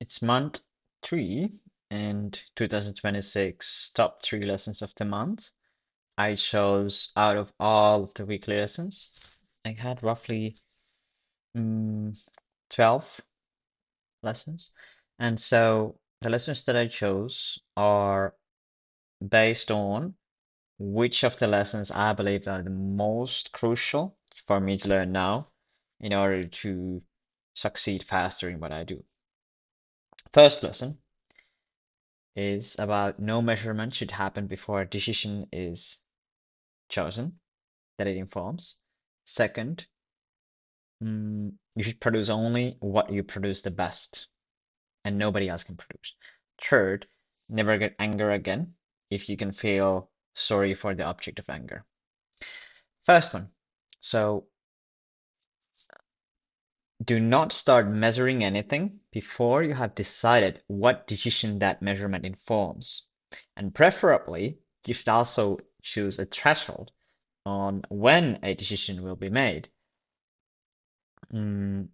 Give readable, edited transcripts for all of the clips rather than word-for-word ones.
It's month 3 and 2026 top 3 lessons of the month. I chose out of all of the weekly lessons. I had roughly mm, 12 lessons. And so the lessons that I chose are based on which of the lessons I believe are the most crucial for me to learn now in order to succeed faster in what I do. First lesson is about no measurement should happen before a decision is chosen that it informs. Second, you should produce only what you produce the best and nobody else can produce. Third, never get anger again if you can feel sorry for the object of anger. First one. So do not start measuring anything before you have decided what decision that measurement informs. And preferably, you should also choose a threshold on when a decision will be made. Mm,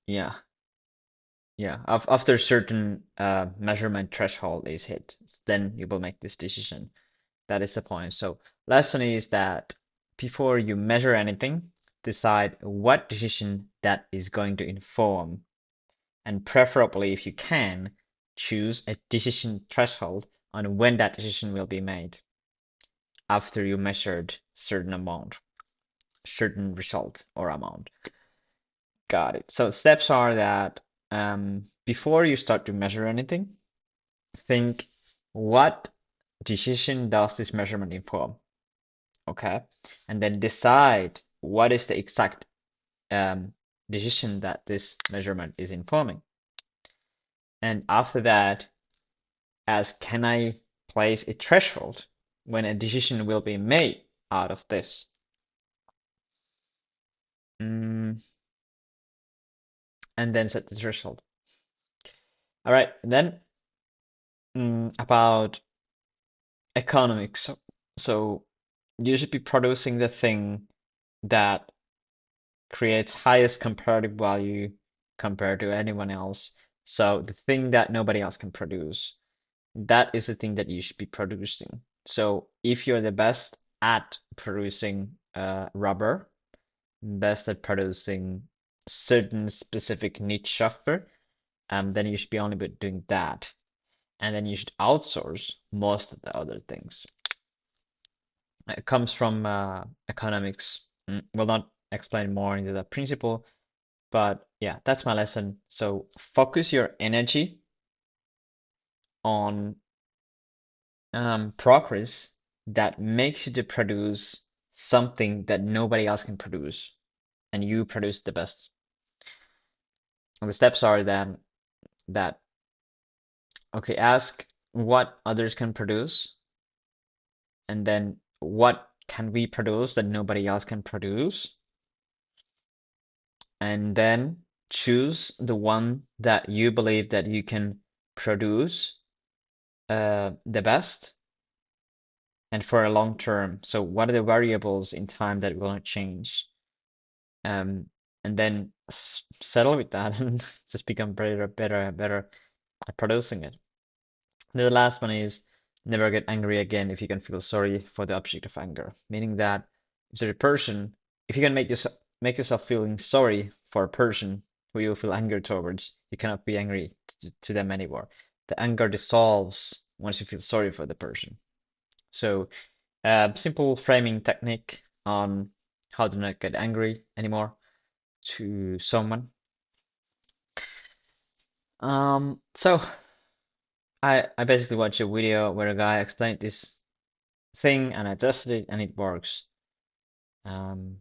yeah, yeah. After certain measurement threshold is hit, then you will make this decision. That is the point. So lesson is that before you measure anything, decide what decision that is going to inform, and preferably, if you can, choose a decision threshold on when that decision will be made after you measured certain amount, certain result or amount. Got it. So steps are that before you start to measure anything, think what decision does this measurement inform? Okay. And then decide what is the exact um, decision that this measurement is informing. And after that, ask, can I place a threshold when a decision will be made out of this? Mm, and then set the threshold. All right. And then about economics. So you should be producing the thing that creates highest comparative value compared to anyone else. So the thing that nobody else can produce, that is the thing that you should be producing. So if you're the best at producing rubber, best at producing certain specific niche software, then you should be only doing that. And then you should outsource most of the other things. It comes from economics. Will not explain more into the principle, but yeah, that's my lesson. So focus your energy on progress that makes you to produce something that nobody else can produce, and you produce the best. And the steps are then that, okay, ask what others can produce, and then what can we produce that nobody else can produce, and then choose the one that you believe that you can produce the best and for a long term. So what are the variables in time that will not change? Um, and then settle with that and just become better at producing it. The last one is never get angry again if you can feel sorry for the object of anger, meaning that if there's a person, if you can make yourself feeling sorry for a person who you feel anger towards, you cannot be angry to them anymore. The anger dissolves once you feel sorry for the person. So, simple framing technique on how to not get angry anymore to someone. So I basically watched a video where a guy explained this thing and I tested it and it works. Um,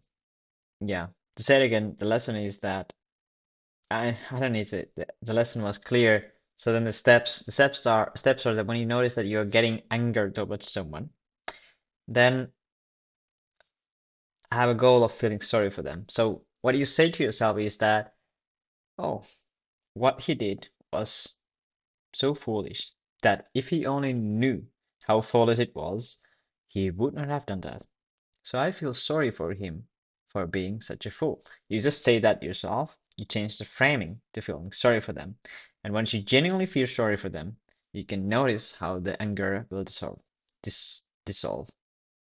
yeah. To say it again, the lesson is that I don't need to. The lesson was clear. So then the steps are that when you notice that you're getting angered towards someone, then have a goal of feeling sorry for them. So what you say to yourself is that, oh, what he did was so foolish that if he only knew how foolish it was, he would not have done that. So I feel sorry for him for being such a fool. You just say that yourself. You change the framing to feeling sorry for them. And once you genuinely feel sorry for them, you can notice how the anger will dissolve.